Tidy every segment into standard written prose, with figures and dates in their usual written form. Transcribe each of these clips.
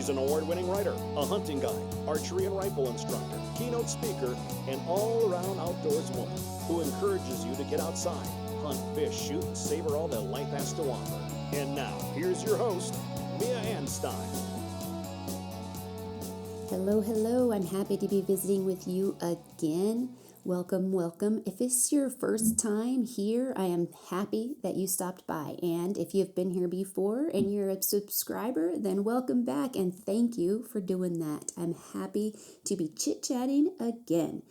She's an award-winning writer, a hunting guide, archery and rifle instructor, keynote speaker, and all-around outdoors woman who encourages you to get outside, hunt, fish, shoot, and savor all that life has to offer. And now, here's your host, Mia Anstein. Hello. I'm happy to be visiting with you again. Welcome. If it's your first time here, I am happy that you stopped by. And if you've been here before and you're a subscriber, then welcome back and thank you for doing that. I'm happy to be chit-chatting again.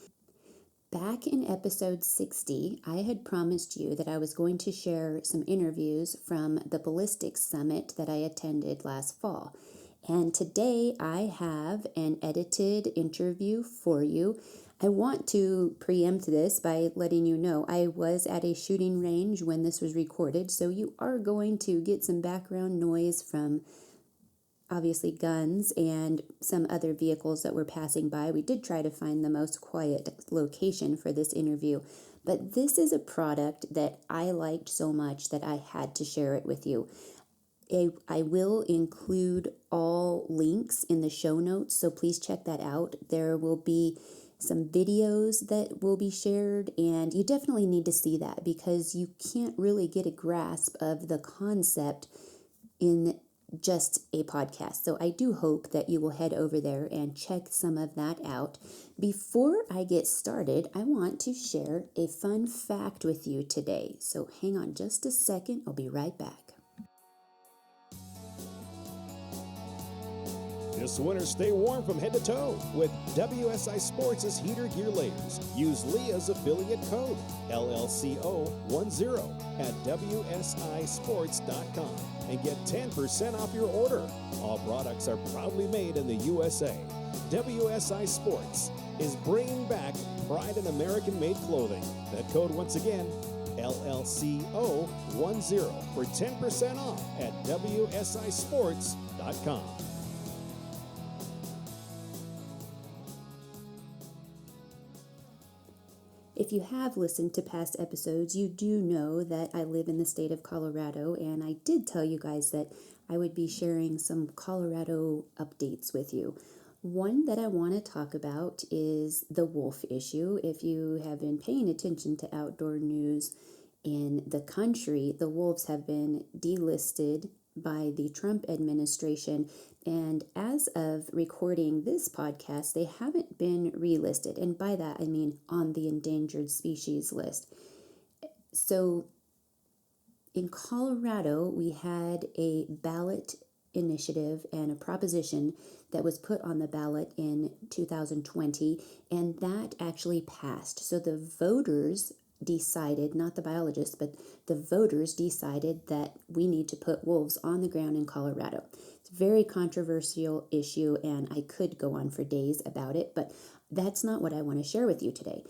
Back in episode 60, I had promised you that I was going to share some interviews from the Ballistics Summit that I attended last fall. And today I have an edited interview for you. I want to preempt this by letting you know I was at a shooting range when this was recorded, so you are going to get some background noise from obviously guns and some other vehicles that were passing by. We did try to find the most quiet location for this interview, but this is a product that I liked so much that I had to share it with you. I will include all links in the show notes, so please check that out. There will be some videos that will be shared, and you definitely need to see that because you can't really get a grasp of the concept in just a podcast. So I do hope that you will head over there and check some of that out. Before I get started, I want to share a fun fact with you today. So hang on just a second. I'll be right back. This winter, stay warm from head to toe with WSI Sports' heater gear layers. Use Leah's affiliate code, LLCO10, at WSISports.com and get 10% off your order. All products are proudly made in the USA. WSI Sports is bringing back pride in American-made clothing. That code once again, LLCO10 for 10% off at WSISports.com. If you have listened to past episodes, you do know that I live in the state of Colorado, and I did tell you guys that I would be sharing some Colorado updates with you. One that I want to talk about is the wolf issue. If you have been paying attention to outdoor news in the country, the wolves have been delisted by the Trump administration, and as of recording this podcast, they haven't been relisted, and by that I mean on the endangered species list. So in Colorado, we had a ballot initiative and a proposition that was put on the ballot in 2020, and that actually passed. So the voters decided, not the biologists, but the voters decided that we need to put wolves on the ground in Colorado. It's a very controversial issue, and I could go on for days about it, but that's not what I want to share with you today.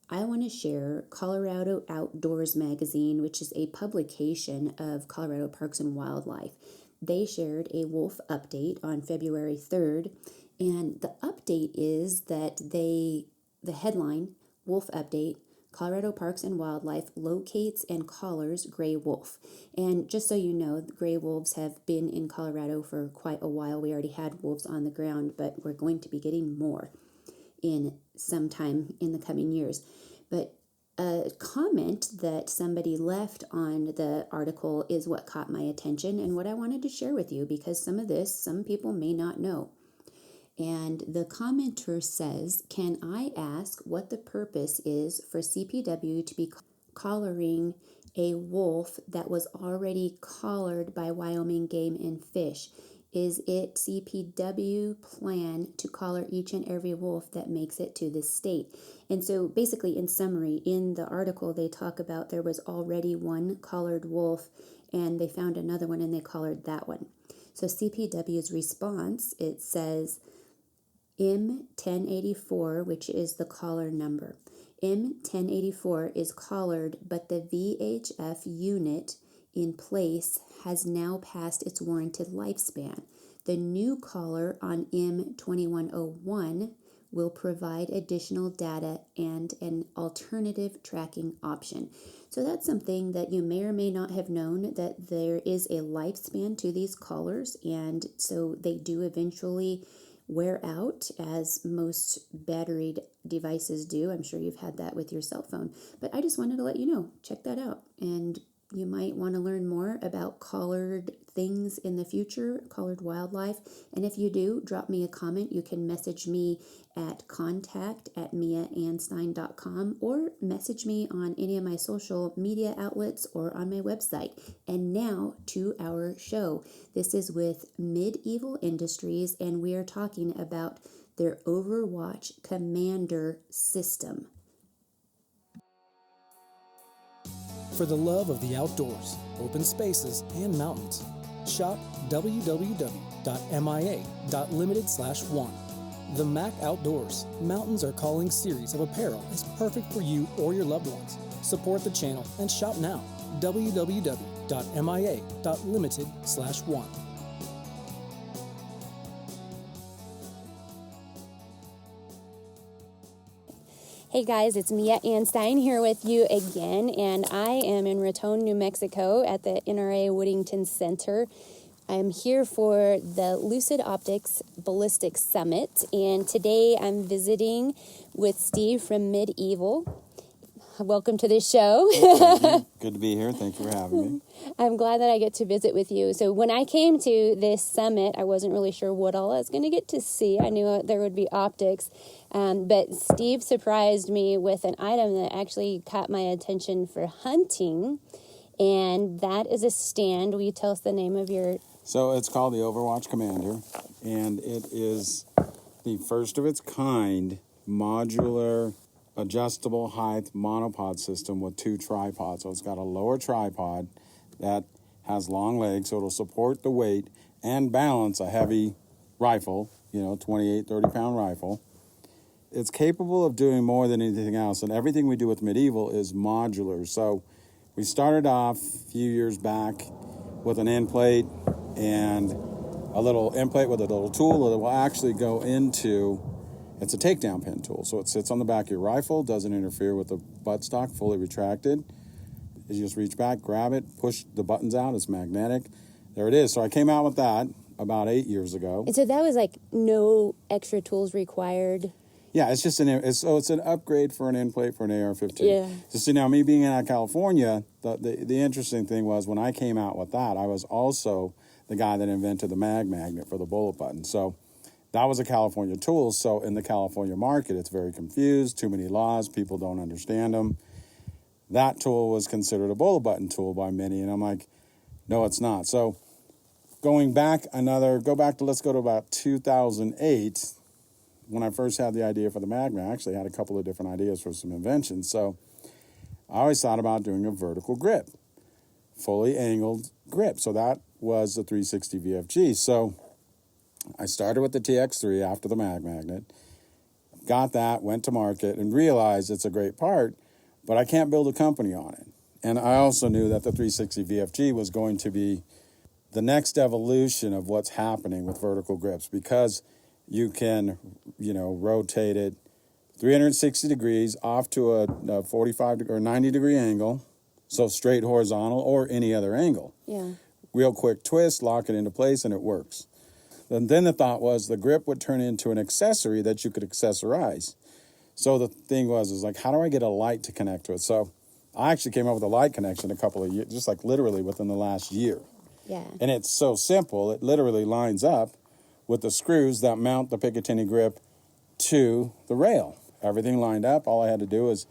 I want to share Colorado Outdoors Magazine, which is a publication of Colorado Parks and Wildlife. They shared a wolf update on February 3rd, and the update is that the headline, Wolf Update, Colorado Parks and Wildlife locates and collars gray wolf. And just so you know, the gray wolves have been in Colorado for quite a while. We already had wolves on the ground, but we're going to be getting more in some time in the coming years. But a comment that somebody left on the article is what caught my attention and what I wanted to share with you, because some people may not know. And the commenter says, "Can I ask what the purpose is for CPW to be collaring a wolf that was already collared by Wyoming Game and Fish? Is it CPW plan to collar each and every wolf that makes it to this state?" And so basically, in summary, in the article, they talk about there was already one collared wolf and they found another one and they collared that one. So CPW's response, it says, M1084, which is the collar number. M1084 is collared, but the VHF unit in place has now passed its warranted lifespan. The new collar on M2101 will provide additional data and an alternative tracking option. So that's something that you may or may not have known, that there is a lifespan to these collars, and so they do eventually wear out, as most batteried devices do. I'm sure you've had that with your cell phone, but I just wanted to let you know, check that out. And you might want to learn more about collared things in the future, collared wildlife. And if you do, drop me a comment. You can message me at contact@miaanstein.com or message me on any of my social media outlets or on my website. And now to our show. This is with Medieval Industries, and we are talking about their Overwatch Commander system. For the love of the outdoors, open spaces, and mountains, shop www.mia.limited/one. The Mac Outdoors Mountains Are Calling series of apparel is perfect for you or your loved ones. Support the channel and shop now. www.mia.limited/one. Hey guys, it's Mia Anstein here with you again, and I am in Raton, New Mexico at the NRA Woodington Center. I'm here for the Lucid Optics Ballistics Summit, and today I'm visiting with Steve from Medieval. Welcome to the show. Good to be here. Thank you for having me. I'm glad that I get to visit with you. So when I came to this summit, I wasn't really sure what all I was going to get to see. I knew there would be optics, but Steve surprised me with an item that actually caught my attention for hunting, and that is a stand. Will you tell us the name of your... So it's called the Overwatch Commander, and it is the first of its kind modular adjustable height monopod system with 2 tripods. So it's got a lower tripod that has long legs, so it'll support the weight and balance a heavy rifle, 28, 30-pound rifle. It's capable of doing more than anything else, and everything we do with Medieval is modular. So we started off a few years back with an end plate and a little end plate with a little tool that will actually go into... It's a takedown pin tool, so it sits on the back of your rifle, doesn't interfere with the buttstock, fully retracted. You just reach back, grab it, push the buttons out, it's magnetic. There it is. So I came out with that about 8 years ago. And so that was like no extra tools required? Yeah, it's just it's an upgrade for an end plate for an AR-15. Yeah. So now, me being out of California, the interesting thing was when I came out with that, I was also the guy that invented the mag magnet for the bullet button. So that was a California tool, so in the California market, it's very confused, too many laws, people don't understand them. That tool was considered a bullet button tool by many, and I'm like, no, it's not. So let's go to about 2008, when I first had the idea for the Magma. I actually had a couple of different ideas for some inventions, so I always thought about doing a vertical grip, fully angled grip, so that was the 360 VFG. So I started with the TX3 after the mag magnet, got that, went to market, and realized it's a great part, but I can't build a company on it. And I also knew that the 360 VFG was going to be the next evolution of what's happening with vertical grips, because you can, rotate it 360 degrees off to a 45 or 90 degree angle, so straight horizontal or any other angle. Yeah. Real quick twist, lock it into place, and it works. And then the thought was the grip would turn into an accessory that you could accessorize. So the thing was like, how do I get a light to connect to it? So I actually came up with a light connection a couple of years, just like literally within the last year. Yeah. And it's so simple, it literally lines up with the screws that mount the Picatinny grip to the rail. Everything lined up. All I had to do is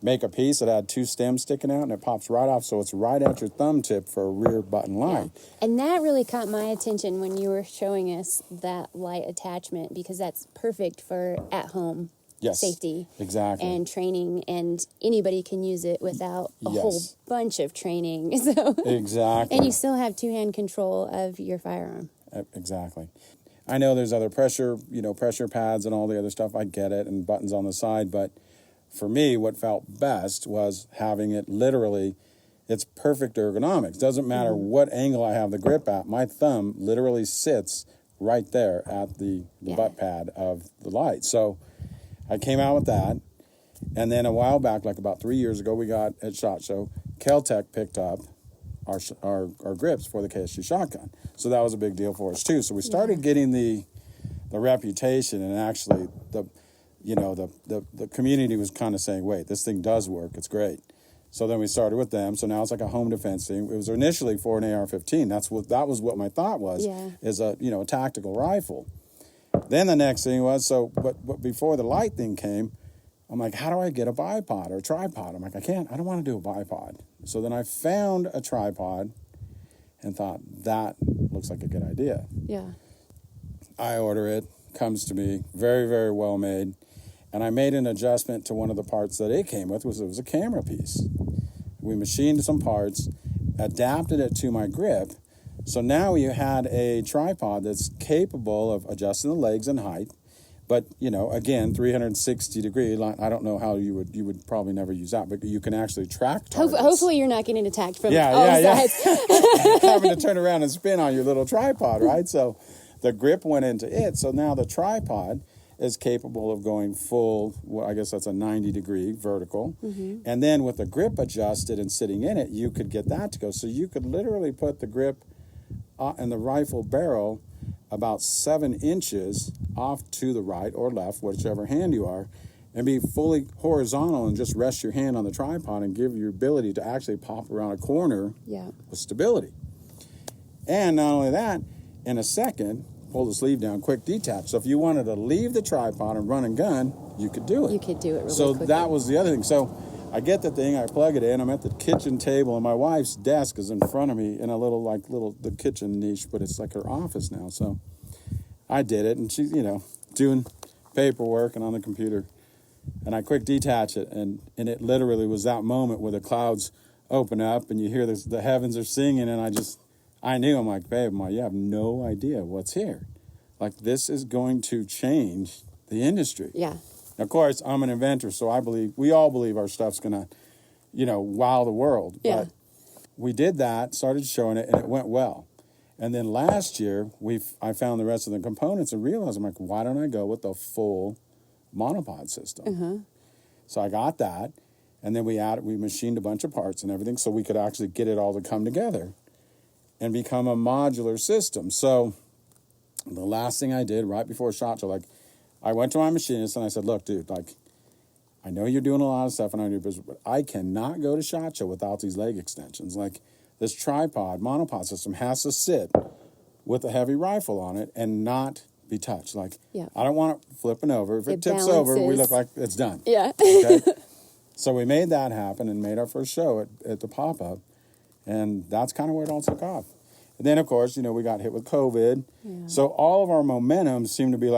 make a piece that had 2 stems sticking out, and it pops right off, so it's right at your thumb tip for a rear button light. Yeah. And that really caught my attention when you were showing us that light attachment, because that's perfect for at-home safety. Exactly. And training, and anybody can use it without a whole bunch of training. So exactly. And you still have 2-hand control of your firearm. Exactly. I know there's other pressure pads and all the other stuff. I get it, and buttons on the side, but for me, what felt best was having it literally, it's perfect ergonomics. Doesn't matter what angle I have the grip at, my thumb literally sits right there at the butt pad of the light. So I came out with that. And then a while back, like about 3 years ago, we got at SHOT Show, Kel-Tec picked up our grips for the KSG shotgun. So that was a big deal for us too. So we started getting the reputation, and actually the community was kind of saying, wait, this thing does work. It's great. So then we started with them. So now it's like a home defense thing. It was initially for an AR-15. That was what my thought was, is a tactical rifle. Then the next thing was, but before the light thing came, I'm like, how do I get a bipod or a tripod? I'm like, I don't want to do a bipod. So then I found a tripod and thought, that looks like a good idea. Yeah. I order it, comes to me, very, very well made. And I made an adjustment to one of the parts that it came with, it was a camera piece. We machined some parts, adapted it to my grip. So now you had a tripod that's capable of adjusting the legs and height. But, again, 360 degree, I don't know how you would probably never use that, but you can actually track targets. Hopefully you're not getting attacked from all sides. Having to turn around and spin on your little tripod, right? So the grip went into it. So now the tripod is capable of going full, I guess that's a 90 degree vertical. Mm-hmm. And then with the grip adjusted and sitting in it, you could get that to go. So you could literally put the grip and the rifle barrel about 7 inches off to the right or left, whichever hand you are, and be fully horizontal and just rest your hand on the tripod and give your ability to actually pop around a corner with stability. And not only that, in a second, pull the sleeve down, quick detach. So if you wanted to leave the tripod and run and gun, you could do it. You could do it really quickly. So that was the other thing. So I get the thing, I plug it in, I'm at the kitchen table, and my wife's desk is in front of me in a the kitchen niche, but it's like her office now. So I did it, and she's, doing paperwork and on the computer. And I quick detach it, and it literally was that moment where the clouds open up, and you hear the heavens are singing, and I knew, I'm like, babe, you have no idea what's here. Like, this is going to change the industry. Yeah. Of course, I'm an inventor, so we all believe our stuff's going to, wow the world. Yeah. But we did that, started showing it, and it went well. And then last year, I found the rest of the components and realized, I'm like, why don't I go with the full monopod system? Mm-hmm. So I got that, and then we machined a bunch of parts and everything so we could actually get it all to come together and become a modular system. So the last thing I did right before SHOT Show, I went to my machinist and I said, look, dude, I know you're doing a lot of stuff and I do business, but I cannot go to SHOT Show without these leg extensions. This tripod, monopod system has to sit with a heavy rifle on it and not be touched. I don't want it flipping over. If it tips over, we look like it's done. Yeah. Okay? So we made that happen and made our first show at the pop-up. And that's kind of where it all took off. And then, of course, we got hit with COVID. Yeah. So all of our momentum seemed to be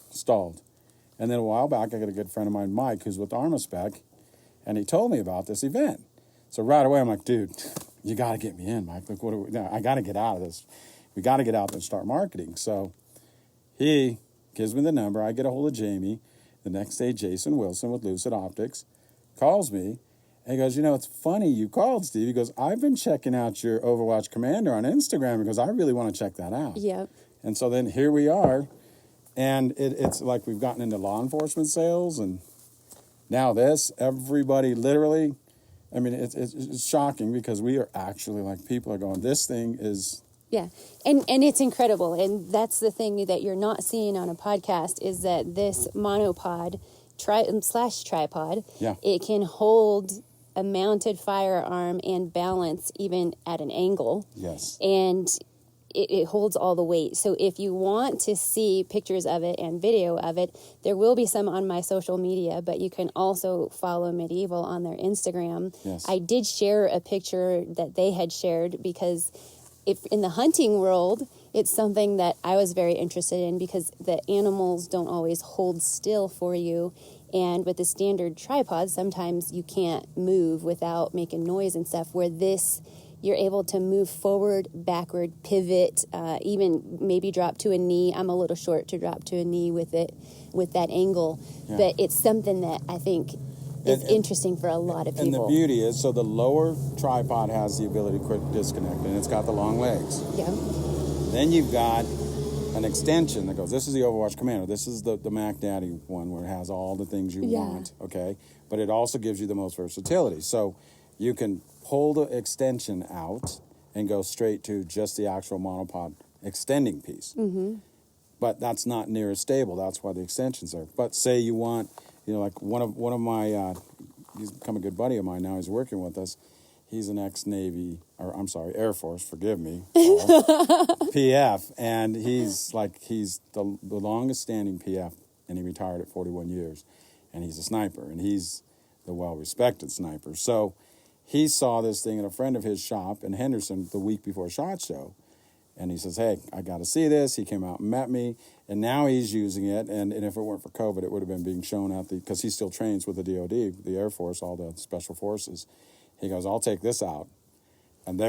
stalled. And then a while back, I got a good friend of mine, Mike, who's with ArmaSpec, and he told me about this event. So right away, I'm like, dude, you got to get me in, Mike. I got to get out of this. We got to get out there and start marketing. So he gives me the number. I get a hold of Jamie. The next day, Jason Wilson with Lucid Optics calls me. And he goes, it's funny you called, Steve. He goes, I've been checking out your Overwatch Commander on Instagram because I really want to check that out. Yep. And so then here we are. And it's like we've gotten into law enforcement sales. And now everybody literally, it's shocking because we are actually people are going, this thing is. Yeah. And it's incredible. And that's the thing that you're not seeing on a podcast is that this monopod tripod, it can hold a mounted firearm and balance even at an angle. Yes. And it holds all the weight. So if you want to see pictures of it and video of it, there will be some on my social media, but you can also follow Medieval on their Instagram. Yes. I did share a picture that they had shared because if in the hunting world, it's something that I was very interested in because the animals don't always hold still for you. And with the standard tripod, sometimes you can't move without making noise and stuff, where this, you're able to move forward, backward, pivot, even maybe drop to a knee. I'm a little short to drop to a knee with it, with that angle. Yeah. But it's something that I think is interesting for a lot of people. And the beauty is, so the lower tripod has the ability to quick disconnect, and it's got the long legs. Yeah. Then you've got an extension that goes, this is the Overwatch Commander. This is the Mac Daddy one where it has all the things you want, okay? But it also gives you the most versatility. So you can pull the extension out and go straight to just the actual monopod extending piece. But that's not near as stable. That's why the extensions are. But say you want, like one of my, he's become a good buddy of mine now. He's working with us. He's an ex-Navy, or I'm sorry, Air Force, forgive me, PF. And he's the longest standing PF, and he retired at 41 years. And he's a sniper, and he's the well-respected sniper. So he saw this thing at a friend of his shop in Henderson the week before SHOT Show. And he says, hey, I got to see this. He came out and met me, and now he's using it. And if it weren't for COVID, it would have been being shown out because he still trains with the DOD, the Air Force, all the special forces. He goes, I'll take this out, and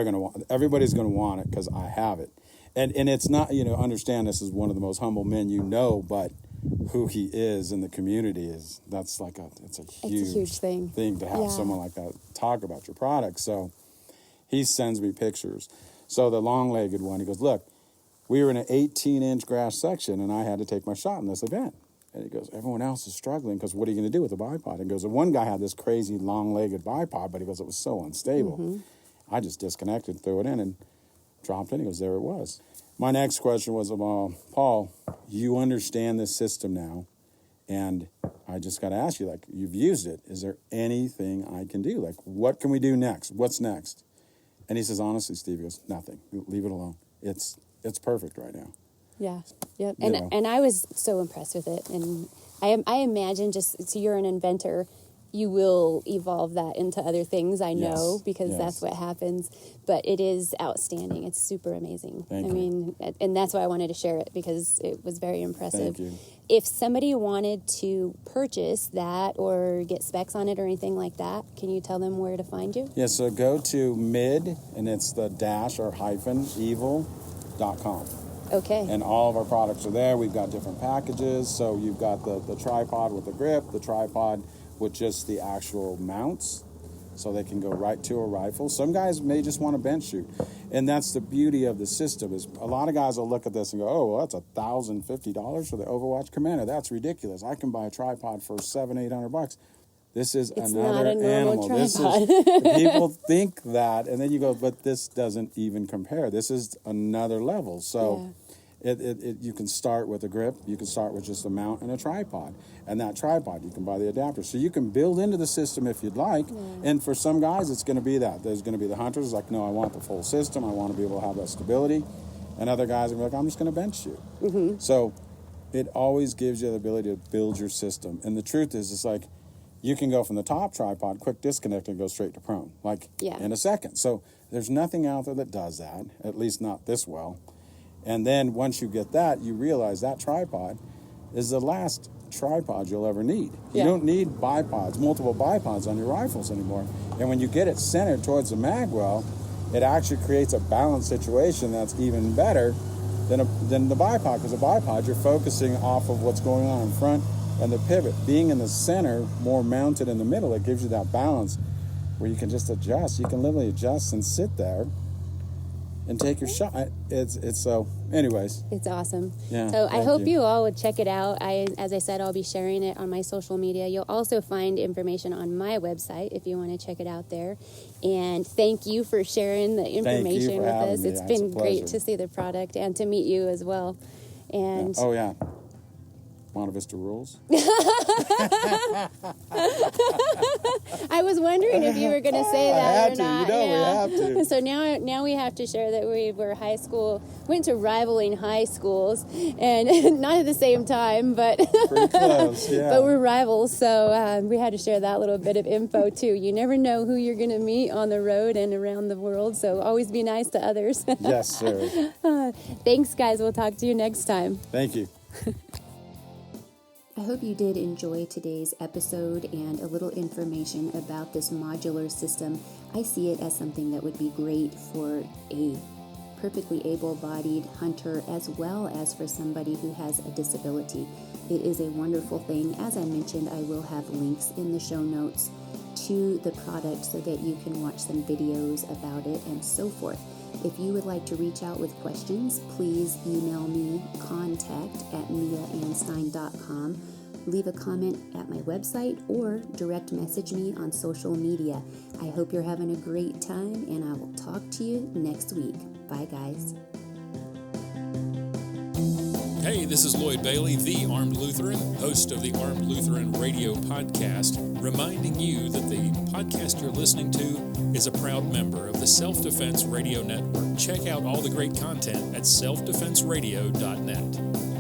everybody's going to want it because I have it. And it's not, understand this is one of the most humble men but who he is in the community it's a huge thing to have someone like that talk about your product. So he sends me pictures. So the long-legged one, he goes, look, we were in an 18-inch grass section, and I had to take my shot in this event. And he goes, everyone else is struggling because what are you going to do with the bipod? And he goes, and one guy had this crazy long-legged bipod, but he goes, it was so unstable. I just disconnected, threw it in, and dropped in. He goes, there it was. My next question was, Paul, you understand this system now, and I just got to ask you, you've used it. Is there anything I can do? What can we do next? What's next? And he says, honestly, Steve, he goes, nothing. Leave it alone. It's perfect right now. Yeah. Yep. And I was so impressed with it. And I imagine so you're an inventor, you will evolve that into other things, I know, because that's what happens. But it is outstanding. It's super amazing. Thank you. mean, and that's why I wanted to share it, because it was very impressive. Thank you. If somebody wanted to purchase that or get specs on it or anything like that, can you tell them where to find you? Yeah, so go to mid, and it's the dash or hyphen evil.com. Okay. And all of our products are there. We've got different packages. So you've got the tripod with the grip, the tripod with just the actual mounts, so they can go right to a rifle. Some guys may just want to bench shoot. And that's the beauty of the system, is a lot of guys will look at this and go, oh, well, that's $1,050 for the Overwatch Commander. That's ridiculous. I can buy a tripod for $700-800. This is another animal. People think that, and then you go, but this doesn't even compare. This is another level. So you can start with a grip. You can start with just a mount and a tripod. And that tripod, you can buy the adapter. So you can build into the system if you'd like. And for some guys, it's going to be that. There's going to be the hunters like, no, I want the full system. I want to be able to have that stability. And other guys are like, I'm just going to bench shoot. So it always gives you the ability to build your system. And the truth is, it's like, you can go from the top tripod, quick disconnect, and go straight to prone, in a second. So there's nothing out there that does that, at least not this well. And then once you get that, you realize that tripod is the last tripod you'll ever need. You don't need multiple bipods on your rifles anymore. And when you get it centered towards the mag well, it actually creates a balanced situation that's even better than the bipod, because a bipod, you're focusing off of what's going on in front. And the pivot, being in the center, more mounted in the middle, it gives you that balance where you can just adjust. You can literally adjust and sit there and take your shot. It's so, anyways. It's awesome. Yeah, so I hope you all would check it out. As I said, I'll be sharing it on my social media. You'll also find information on my website if you want to check it out there. And thank you for sharing the information with us. It's been great to see the product and to meet you as well. And oh, yeah. Monta Vista rules. I was wondering if you were going to say that or not. We have to. So now we have to share that we went to rivaling high schools, and not at the same time, but pretty close. Yeah. But we're rivals, so we had to share that little bit of info too. You never know who you're going to meet on the road and around the world, so always be nice to others. Yes, sir. Thanks, guys. We'll talk to you next time. Thank you. I hope you did enjoy today's episode and a little information about this modular system. I see it as something that would be great for a perfectly able-bodied hunter, as well as for somebody who has a disability. It is a wonderful thing. As I mentioned, I will have links in the show notes to the product so that you can watch some videos about it and so forth. If you would like to reach out with questions, please email me contact@miaeinstein.com. Leave a comment at my website or direct message me on social media. I hope you're having a great time, and I will talk to you next week. Bye, guys. Hey, this is Lloyd Bailey, the Armed Lutheran, host of the Armed Lutheran Radio Podcast, reminding you that the podcast you're listening to is a proud member of the Self-Defense Radio Network. Check out all the great content at selfdefenseradio.net.